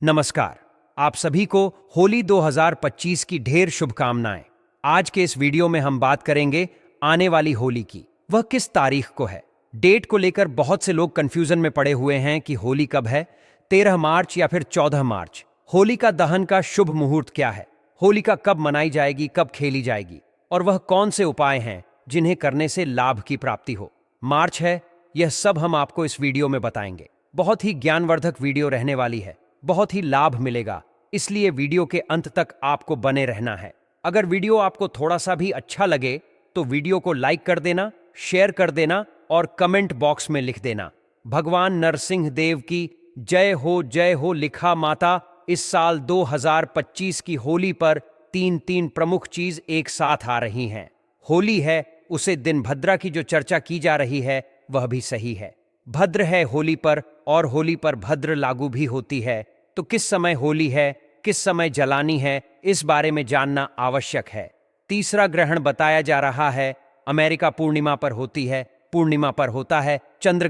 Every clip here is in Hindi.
नमस्कार। आप सभी को होली 2025 की ढेर शुभकामनाएं। आज के इस वीडियो में हम बात करेंगे आने वाली होली की। वह किस तारीख को है। डेट को लेकर बहुत से लोग कंफ्यूजन में पड़े हुए हैं कि होली कब है, 13 मार्च या फिर 14 मार्च। होलिका दहन का शुभ मुहूर्त क्या है, होलिका कब मनाई जाएगी, कब खेली जाएगी, और वह कौन से उपाय हैं जिन्हें करने से लाभ की प्राप्ति हो। मार्च है, यह सब हम आपको इस वीडियो में बताएंगे। बहुत ही ज्ञानवर्धक वीडियो रहने वाली है, बहुत ही लाभ मिलेगा, इसलिए वीडियो के अंत तक आपको बने रहना है। अगर वीडियो आपको थोड़ा सा भी अच्छा लगे तो वीडियो को लाइक कर देना, शेयर कर देना और कमेंट बॉक्स में लिख देना, भगवान नरसिंह देव की जय हो लिखा माता। इस साल 2025 की होली पर तीन प्रमुख चीज एक साथ आ रही हैं। होली है, उसे दिन भद्रा की जो चर्चा की जा रही है वह भी सही है। भद्र है होली पर और होली पर भद्र लागू भी होती है। तो किस समय होली है, किस समय जलानी है, इस बारे में जानना आवश्यक है। तीसरा ग्रहण बताया जा रहा है, अमेरिका पूर्णिमा पर होती है, पूर्णिमा पर होता है। चंद्र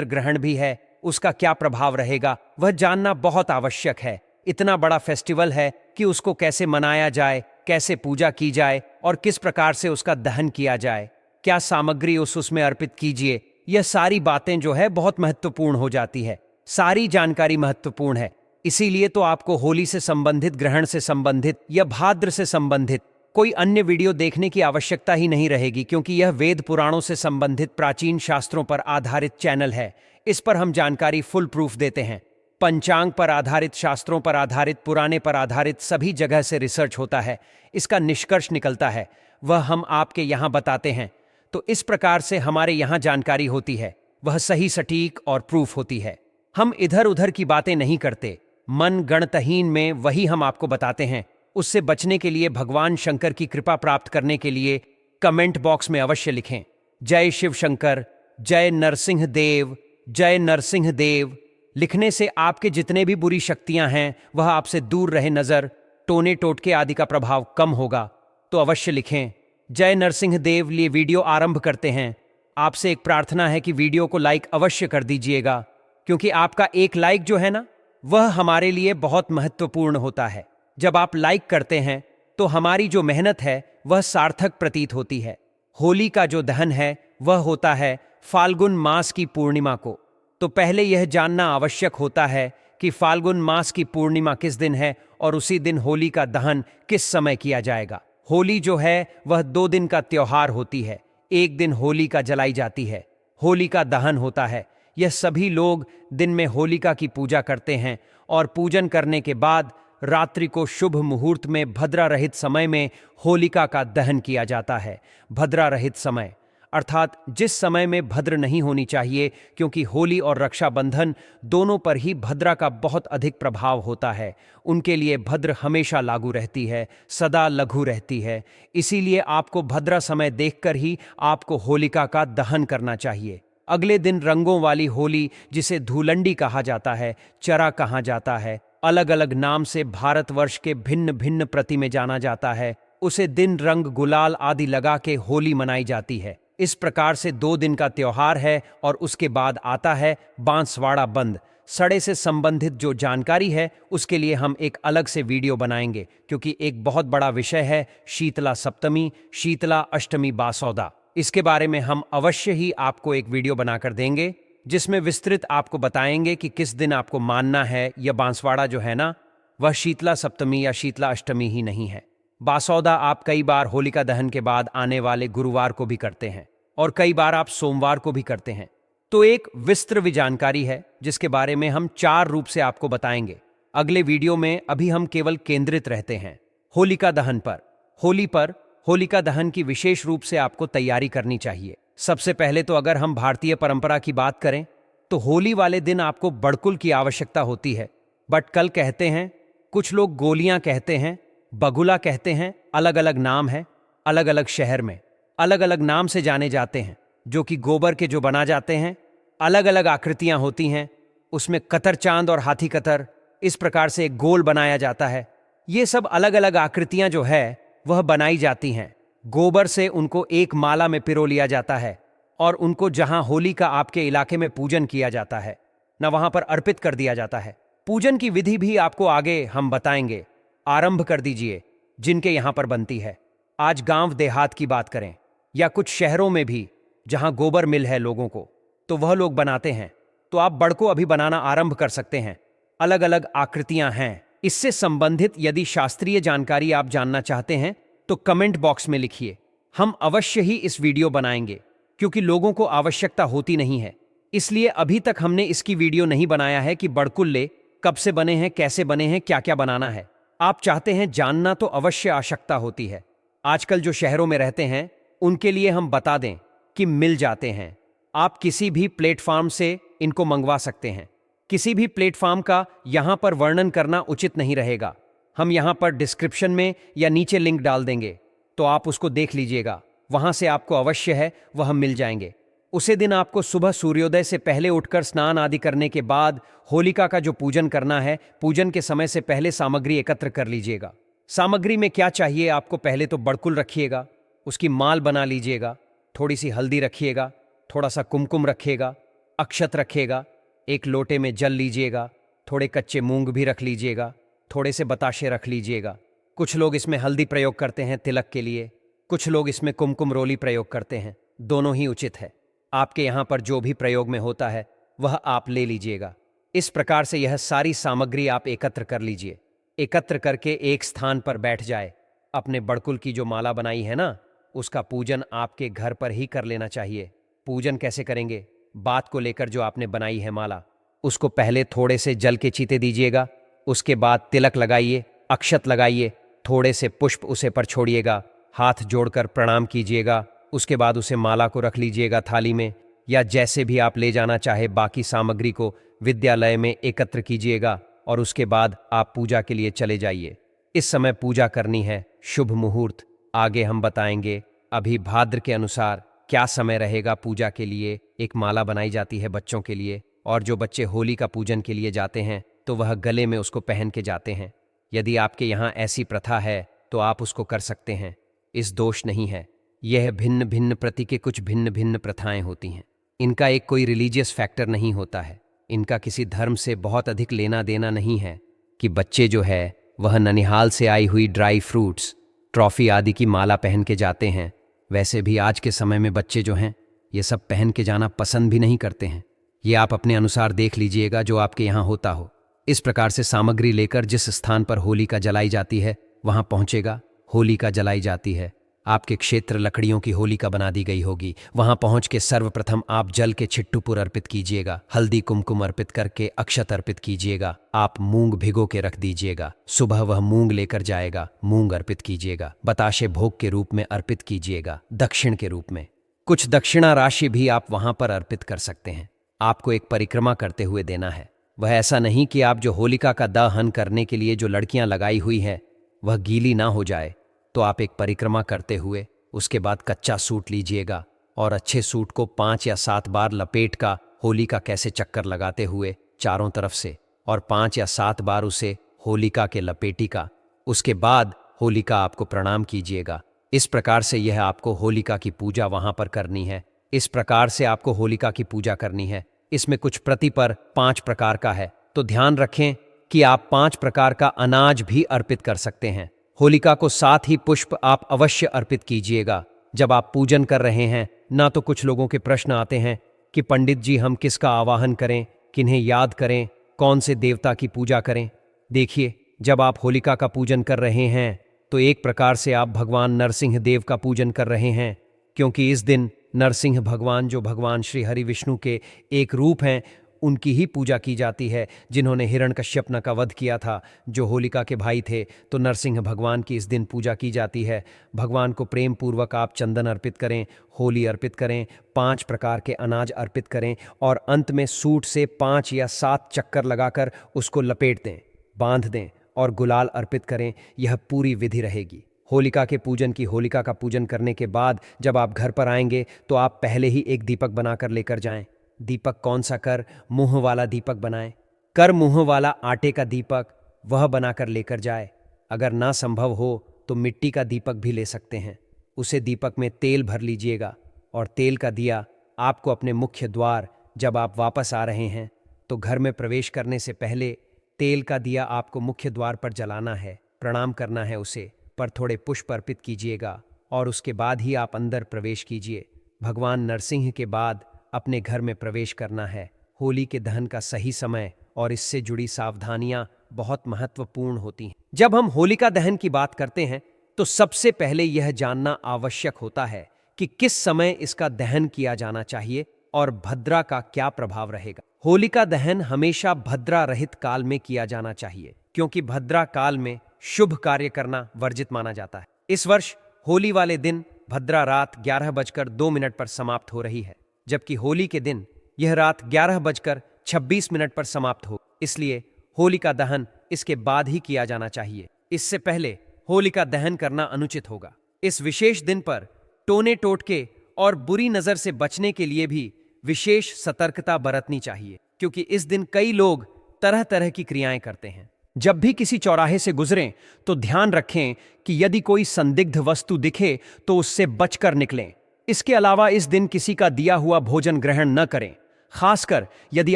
ग्रहण भी है, उसका क्या प्रभाव रहेगा वह जानना बहुत आवश्यक है। इतना बड़ा फेस्टिवल है कि उसको कैसे मनाया जाए, कैसे पूजा की जाए और किस प्रकार से उसका दहन किया जाए, क्या सामग्री उसमें अर्पित कीजिए, यह सारी बातें जो है बहुत महत्वपूर्ण हो जाती है। सारी जानकारी महत्वपूर्ण है, इसीलिए तो आपको होली से संबंधित, ग्रहण से संबंधित या भाद्र से संबंधित कोई अन्य वीडियो देखने की आवश्यकता ही नहीं रहेगी, क्योंकि यह वेद पुराणों से संबंधित प्राचीन शास्त्रों पर आधारित चैनल है। इस पर हम जानकारी फुल प्रूफ देते हैं। पंचांग पर आधारित, शास्त्रों पर आधारित, पुराने पर आधारित सभी जगह से रिसर्च होता है, इसका निष्कर्ष निकलता है, वह हम आपके यहाँ बताते हैं। तो इस प्रकार से हमारे यहाँ जानकारी होती है, वह सही, सटीक और प्रूफ होती है। हम इधर उधर की बातें नहीं करते, मन गणतहीन में वही हम आपको बताते हैं। उससे बचने के लिए, भगवान शंकर की कृपा प्राप्त करने के लिए कमेंट बॉक्स में अवश्य लिखें, जय शिव शंकर, जय नरसिंह देव, जय नरसिंह देव। लिखने से आपके जितने भी बुरी शक्तियां हैं वह आपसे दूर रहे, नजर, टोने टोटके आदि का प्रभाव कम होगा। तो अवश्य लिखें, जय नरसिंह देव। लिए वीडियो आरंभ करते हैं। आपसे एक प्रार्थना है कि वीडियो को लाइक अवश्य कर दीजिएगा, क्योंकि आपका एक लाइक जो है ना, वह हमारे लिए बहुत महत्वपूर्ण होता है। जब आप लाइक करते हैं तो हमारी जो मेहनत है वह सार्थक प्रतीत होती है। होली का जो दहन है वह होता है फाल्गुन मास की पूर्णिमा को। तो पहले यह जानना आवश्यक होता है कि फाल्गुन मास की पूर्णिमा किस दिन है और उसी दिन होली का दहन किस समय किया जाएगा। होली जो है वह 2 दिन का त्योहार होती है। एक दिन होलिका जलाई जाती है, होलिका दहन होता है। यह सभी लोग दिन में होलिका की पूजा करते हैं और पूजन करने के बाद रात्रि को शुभ मुहूर्त में भद्रा रहित समय में होलिका का दहन किया जाता है। भद्रा रहित समय अर्थात जिस समय में भद्र नहीं होनी चाहिए, क्योंकि होली और रक्षाबंधन दोनों पर ही भद्रा का बहुत अधिक प्रभाव होता है। उनके लिए भद्र हमेशा लागू रहती है, सदा लघु रहती है। इसीलिए आपको भद्रा समय देखकर ही आपको होलिका का दहन करना चाहिए। अगले दिन रंगों वाली होली, जिसे धूलंडी कहा जाता है, चरा कहा जाता है, अलग अलग नाम से भारतवर्ष के भिन्न भिन्न प्रति में जाना जाता है, उसे दिन रंग गुलाल आदि लगा के होली मनाई जाती है। इस प्रकार से 2 दिन का त्योहार है और उसके बाद आता है बांसवाड़ा बंद। सड़े से संबंधित जो जानकारी है उसके लिए हम एक अलग से वीडियो बनाएंगे, क्योंकि एक बहुत बड़ा विषय है शीतला सप्तमी, शीतला अष्टमी, बासौदा। इसके बारे में हम अवश्य ही आपको एक वीडियो बनाकर देंगे, जिसमें विस्तृत आपको बताएंगे कि किस दिन आपको मानना है। यह बांसवाड़ा जो है ना, वह शीतला सप्तमी या शीतला अष्टमी ही नहीं है। बासौदा आप कई बार होलिका दहन के बाद आने वाले गुरुवार को भी करते हैं और कई बार आप सोमवार को भी करते हैं। तो एक विस्तृत जानकारी है जिसके बारे में हम 4 रूप से आपको बताएंगे अगले वीडियो में। अभी हम केवल केंद्रित रहते हैं होलिका दहन पर। होली पर होलिका दहन की विशेष रूप से आपको तैयारी करनी चाहिए। सबसे पहले तो अगर हम भारतीय परंपरा की बात करें तो होली वाले दिन आपको बड़कुल की आवश्यकता होती है। बटकल कहते हैं, कुछ लोग गोलियां कहते हैं, बगुला कहते हैं, अलग अलग नाम है। अलग अलग शहर में अलग अलग नाम से जाने जाते हैं, जो कि गोबर के जो बना जाते हैं। अलग अलग आकृतियां होती हैं, उसमें कतर चांद और हाथी कतर, इस प्रकार से एक गोल बनाया जाता है। ये सब अलग अलग आकृतियां जो है वह बनाई जाती हैं। गोबर से उनको एक माला में पिरो लिया जाता है और उनको जहां होली का आपके इलाके में पूजन किया जाता है ना, वहां पर अर्पित कर दिया जाता है। पूजन की विधि भी आपको आगे हम बताएंगे। आरंभ कर दीजिए जिनके यहां पर बनती है। आज गांव देहात की बात करें या कुछ शहरों में भी जहां गोबर मिल है लोगों को, तो वह लोग बनाते हैं। तो आप बड़को अभी बनाना आरंभ कर सकते हैं। अलग अलग आकृतियां हैं। इससे संबंधित यदि शास्त्रीय जानकारी आप जानना चाहते हैं तो कमेंट बॉक्स में लिखिए। हम अवश्य ही इस वीडियो बनाएंगे, क्योंकि लोगों को आवश्यकता होती नहीं है। इसलिए अभी तक हमने इसकी वीडियो नहीं बनाया है कि बड़कुल्ले कब से बने हैं, कैसे बने हैं, क्या क्या बनाना है। आप चाहते हैं जानना तो अवश्य आवश्यकता होती है। आजकल जो शहरों में रहते हैं उनके लिए हम बता दें कि मिल जाते हैं। आप किसी भी प्लेटफॉर्म से इनको मंगवा सकते हैं। किसी भी प्लेटफॉर्म का यहां पर वर्णन करना उचित नहीं रहेगा। हम यहां पर डिस्क्रिप्शन में या नीचे लिंक डाल देंगे, तो आप उसको देख लीजिएगा। वहां से आपको अवश्य है वह मिल जाएंगे। उसे दिन आपको सुबह सूर्योदय से पहले उठकर स्नान आदि करने के बाद होलिका का जो पूजन करना है, पूजन के समय से पहले सामग्री एकत्र कर लीजिएगा। सामग्री में क्या चाहिए आपको, पहले तो बड़कुल रखिएगा, उसकी माल बना लीजिएगा, थोड़ी सी हल्दी रखिएगा, थोड़ा सा कुमकुम रखिएगा, अक्षत रखिएगा, एक लोटे में जल लीजिएगा, थोड़े कच्चे मूंग भी रख लीजिएगा, थोड़े से बताशे रख लीजिएगा। कुछ लोग इसमें हल्दी प्रयोग करते हैं तिलक के लिए, कुछ लोग इसमें कुमकुम रोली प्रयोग करते हैं। दोनों ही उचित है। आपके यहाँ पर जो भी प्रयोग में होता है वह आप ले लीजिएगा। इस प्रकार से यह सारी सामग्री आप एकत्र कर लीजिए। एकत्र करके एक स्थान पर बैठ जाए। अपने बड़कुल की जो माला बनाई है ना, उसका पूजन आपके घर पर ही कर लेना चाहिए। पूजन कैसे करेंगे? बात को लेकर जो आपने बनाई है माला, उसको पहले थोड़े से जल के चीते दीजिएगा। उसके बाद तिलक लगाइए, अक्षत लगाइए, थोड़े से पुष्प उसे पर छोड़िएगा, हाथ जोड़कर प्रणाम कीजिएगा। उसके बाद उसे माला को रख लीजिएगा थाली में, या जैसे भी आप ले जाना चाहे। बाकी सामग्री को विद्यालय में एकत्र कीजिएगा और उसके बाद आप पूजा के लिए चले जाइए। इस समय पूजा करनी है, शुभ मुहूर्त आगे हम बताएंगे। अभी भाद्र के अनुसार क्या समय रहेगा पूजा के लिए। एक माला बनाई जाती है बच्चों के लिए, और जो बच्चे होली का पूजन के लिए जाते हैं तो वह गले में उसको पहन के जाते हैं। यदि आपके यहाँ ऐसी प्रथा है तो आप उसको कर सकते हैं, इस दोष नहीं है। यह भिन्न भिन्न प्रति के कुछ भिन्न भिन्न प्रथाएं होती हैं। इनका एक कोई रिलीजियस फैक्टर नहीं होता है। इनका किसी धर्म से बहुत अधिक लेना देना नहीं है कि बच्चे जो है वह ननिहाल से आई हुई ड्राई फ्रूट्स, ट्रॉफी आदि की माला पहन के जाते हैं। वैसे भी आज के समय में बच्चे जो हैं ये सब पहन के जाना पसंद भी नहीं करते हैं। ये आप अपने अनुसार देख लीजिएगा जो आपके यहाँ होता हो। इस प्रकार से सामग्री लेकर जिस स्थान पर होलिका जलाई जाती है वहां पहुंचेगा। होलिका जलाई जाती है, आपके क्षेत्र लकड़ियों की होलिका बना दी गई होगी। वहां पहुंच के सर्वप्रथम आप जल के छिट्टूपुर अर्पित कीजिएगा, हल्दी कुमकुम अर्पित करके अक्षत अर्पित कीजिएगा। आप मूंग भिगो के रख दीजिएगा, सुबह वह मूंग लेकर जाएगा, मूंग अर्पित कीजिएगा। बताशे भोग के रूप में अर्पित कीजिएगा, दक्षिण के रूप में। कुछ दक्षिणा राशि भी आप वहां पर अर्पित कर सकते हैं। आपको एक परिक्रमा करते हुए देना है। वह ऐसा नहीं कि आप जो होलिका का दहन करने के लिए जो लड़कियां लगाई हुई हैं वह गीली ना हो जाए। तो आप एक परिक्रमा करते हुए उसके बाद कच्चा सूट लीजिएगा और अच्छे सूट को 5 या 7 बार लपेट का होलिका कैसे चक्कर लगाते हुए चारों तरफ से, और 5 या 7 बार उसे होलिका के लपेटी का। उसके बाद होलिका आपको प्रणाम कीजिएगा। इस प्रकार से यह आपको होलिका की पूजा वहां पर करनी है। इस प्रकार से आपको होलिका की पूजा करनी है। इसमें कुछ प्रति पर 5 प्रकार का है, तो ध्यान रखें कि आप 5 प्रकार का अनाज भी अर्पित कर सकते हैं। होलिका को साथ ही पुष्प आप अवश्य अर्पित कीजिएगा जब आप पूजन कर रहे हैं। ना तो कुछ लोगों के प्रश्न आते हैं कि पंडित जी हम किसका आवाहन करें, किन्हें याद करें, कौन से देवता की पूजा करें। देखिए, जब आप होलिका का पूजन कर रहे हैं तो एक प्रकार से आप भगवान नरसिंह देव का पूजन कर रहे हैं, क्योंकि इस दिन नरसिंह भगवान जो भगवान श्री हरि विष्णु के एक रूप हैं उनकी ही पूजा की जाती है, जिन्होंने हिरण्यकश्यप का वध किया था, जो होलिका के भाई थे। तो नरसिंह भगवान की इस दिन पूजा की जाती है। भगवान को प्रेम पूर्वक आप चंदन अर्पित करें, होली अर्पित करें, 5 प्रकार के अनाज अर्पित करें, और अंत में सूट से 5 या 7 चक्कर लगाकर उसको लपेट दें, बांध दें और गुलाल अर्पित करें। यह पूरी विधि रहेगी होलिका के पूजन की। होलिका का पूजन करने के बाद जब आप घर पर आएंगे तो आप पहले ही एक दीपक बनाकर लेकर जाएं। दीपक कौन सा? कर मुंह वाला दीपक बनाएं। कर मुंह वाला आटे का दीपक वह बनाकर लेकर जाए। अगर ना संभव हो तो मिट्टी का दीपक भी ले सकते हैं। उसे दीपक में तेल भर लीजिएगा, और तेल का दिया आपको अपने मुख्य द्वार, जब आप वापस आ रहे हैं तो घर में प्रवेश करने से पहले तेल का दिया आपको मुख्य द्वार पर जलाना है, प्रणाम करना है उसे, पर थोड़े पुष्प अर्पित कीजिएगा और उसके बाद ही आप अंदर प्रवेश कीजिए। भगवान नरसिंह के बाद अपने घर में प्रवेश करना है। होली के दहन का सही समय और इससे जुड़ी सावधानियां बहुत महत्वपूर्ण होती हैं। जब हम होलिका दहन की बात करते हैं तो सबसे पहले यह जानना आवश्यक होता है कि किस समय इसका दहन किया जाना चाहिए और भद्रा का क्या प्रभाव रहेगा। होलिका दहन हमेशा भद्रा रहित काल में किया जाना चाहिए, क्योंकि भद्रा काल में शुभ कार्य करना वर्जित माना जाता है। इस वर्ष होली वाले दिन भद्रा रात 11:02 पर समाप्त हो रही है, जबकि होली के दिन यह रात 11:26 पर समाप्त हो। इसलिए होलिका दहन इसके बाद ही किया जाना चाहिए। इससे पहले होलिका दहन करना अनुचित होगा। इस विशेष दिन पर टोने टोटके और बुरी नजर से बचने के लिए भी विशेष सतर्कता बरतनी चाहिए, क्योंकि इस दिन कई लोग तरह तरह की क्रियाएं करते हैं। जब भी किसी चौराहे से गुजरें तो ध्यान रखें कि यदि कोई संदिग्ध वस्तु दिखे तो उससे बचकर निकलें। इसके अलावा इस दिन किसी का दिया हुआ भोजन ग्रहण न करें, खासकर यदि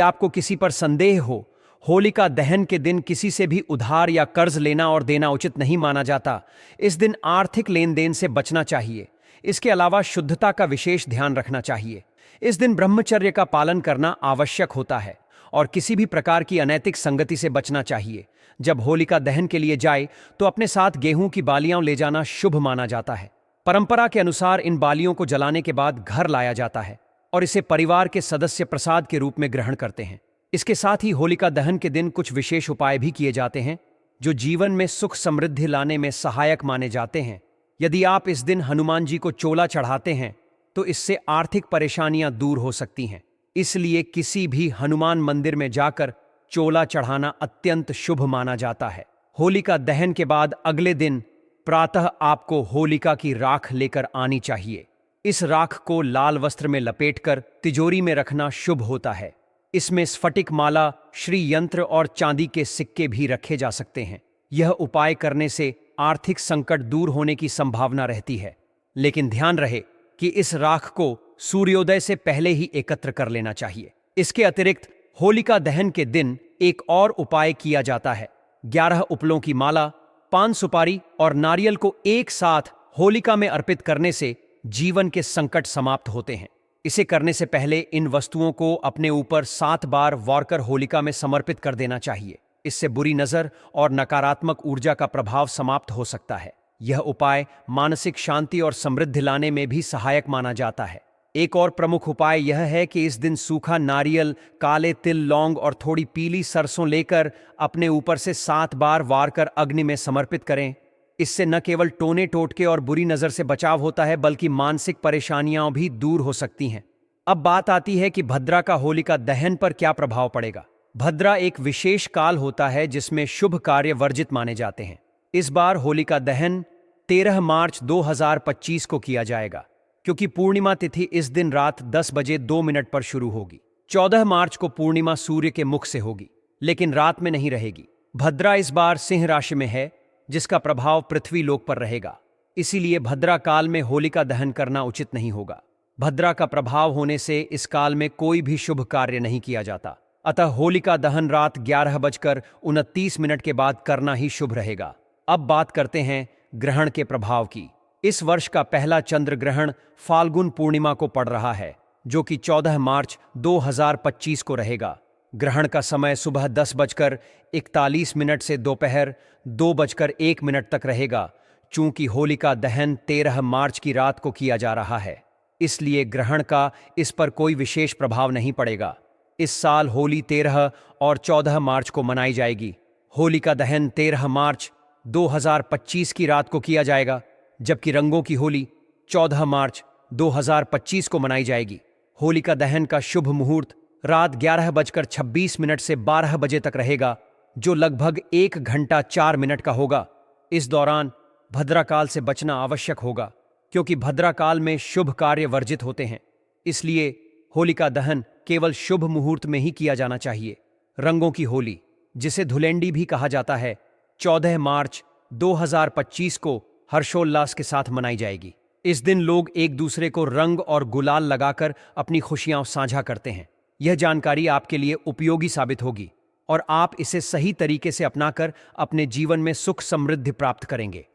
आपको किसी पर संदेह हो। होलिका दहन के दिन किसी से भी उधार या कर्ज लेना और देना उचित नहीं माना जाता। इस दिन आर्थिक लेन देन से बचना चाहिए। इसके अलावा शुद्धता का विशेष ध्यान रखना चाहिए। इस दिन ब्रह्मचर्य का पालन करना आवश्यक होता है और किसी भी प्रकार की अनैतिक संगति से बचना चाहिए। जब होलिका दहन के लिए जाए तो अपने साथ गेहूं की बालियां ले जाना शुभ माना जाता है। परंपरा के अनुसार इन बालियों को जलाने के बाद घर लाया जाता है और इसे परिवार के सदस्य प्रसाद के रूप में ग्रहण करते हैं। इसके साथ ही होलिका दहन के दिन कुछ विशेष उपाय भी किए जाते हैं जो जीवन में सुख समृद्धि लाने में सहायक माने जाते हैं। यदि आप इस दिन हनुमान जी को चोला चढ़ाते हैं तो इससे आर्थिक परेशानियां दूर हो सकती हैं। इसलिए किसी भी हनुमान मंदिर में जाकर चोला चढ़ाना अत्यंत शुभ माना जाता है। होलिका दहन के बाद अगले दिन प्रातः आपको होलिका की राख लेकर आनी चाहिए। इस राख को लाल वस्त्र में लपेटकर तिजोरी में रखना शुभ होता है। इसमें स्फटिक माला, श्री यंत्र और चांदी के सिक्के भी रखे जा सकते हैं। यह उपाय करने से आर्थिक संकट दूर होने की संभावना रहती है, लेकिन ध्यान रहे कि इस राख को सूर्योदय से पहले ही एकत्र कर लेना चाहिए। इसके अतिरिक्त होलिका दहन के दिन एक और उपाय किया जाता है। 11 उपलों की माला, पान सुपारी और नारियल को एक साथ होलिका में अर्पित करने से जीवन के संकट समाप्त होते हैं। इसे करने से पहले इन वस्तुओं को अपने ऊपर 7 बार वारकर होलिका में समर्पित कर देना चाहिए। इससे बुरी नजर और नकारात्मक ऊर्जा का प्रभाव समाप्त हो सकता है। यह उपाय मानसिक शांति और समृद्धि लाने में भी सहायक माना जाता है। एक और प्रमुख उपाय यह है कि इस दिन सूखा नारियल, काले तिल, लौंग और थोड़ी पीली सरसों लेकर अपने ऊपर से 7 बार वारकर अग्नि में समर्पित करें। इससे न केवल टोने टोटके और बुरी नजर से बचाव होता है, बल्कि मानसिक परेशानियां भी दूर हो सकती हैं। अब बात आती है कि भद्रा का होलिका दहन पर क्या प्रभाव पड़ेगा। भद्रा एक विशेष काल होता है जिसमें शुभ कार्य वर्जित माने जाते हैं। इस बार होलिका दहन 13 मार्च 2025 को किया जाएगा, क्योंकि पूर्णिमा तिथि इस दिन रात 10:02 पर शुरू होगी। 14 मार्च को पूर्णिमा सूर्य के मुख से होगी, लेकिन रात में नहीं रहेगी। भद्रा इस बार सिंह राशि में है, जिसका प्रभाव पृथ्वी लोक पर रहेगा। इसीलिए भद्रा काल में होलिका दहन करना उचित नहीं होगा। भद्रा का प्रभाव होने से इस काल में कोई भी शुभ कार्य नहीं किया जाता। अतः होलिका दहन रात 11:29 के बाद करना ही शुभ रहेगा। अब बात करते हैं ग्रहण के प्रभाव की। इस वर्ष का पहला चंद्र ग्रहण फाल्गुन पूर्णिमा को पड़ रहा है, जो कि 14 मार्च 2025 को रहेगा। ग्रहण का समय सुबह 10:41 से दोपहर 2:01 तक रहेगा। चूंकि होलिका दहन 13 मार्च की रात को किया जा रहा है, इसलिए ग्रहण का इस पर कोई विशेष प्रभाव नहीं पड़ेगा। इस साल होली 13 और 14 मार्च को मनाई जाएगी। होलिका दहन 13 मार्च 2025 की रात को किया जाएगा, जबकि रंगों की होली 14 मार्च 2025 को मनाई जाएगी। होलिका दहन का शुभ मुहूर्त रात 11:26 से 12 बजे तक रहेगा, जो लगभग 1 घंटा 4 मिनट का होगा। इस दौरान भद्रा काल से बचना आवश्यक होगा, क्योंकि भद्रा काल में शुभ कार्य वर्जित होते हैं। इसलिए होलिका दहन केवल शुभ मुहूर्त में ही किया जाना चाहिए। रंगों की होली, जिसे धुलेंडी भी कहा जाता है, 14 मार्च 2025 को हर्षोल्लास के साथ मनाई जाएगी। इस दिन लोग एक दूसरे को रंग और गुलाल लगाकर अपनी खुशियां साझा करते हैं। यह जानकारी आपके लिए उपयोगी साबित होगी। और आप इसे सही तरीके से अपनाकर अपने जीवन में सुख समृद्धि प्राप्त करेंगे।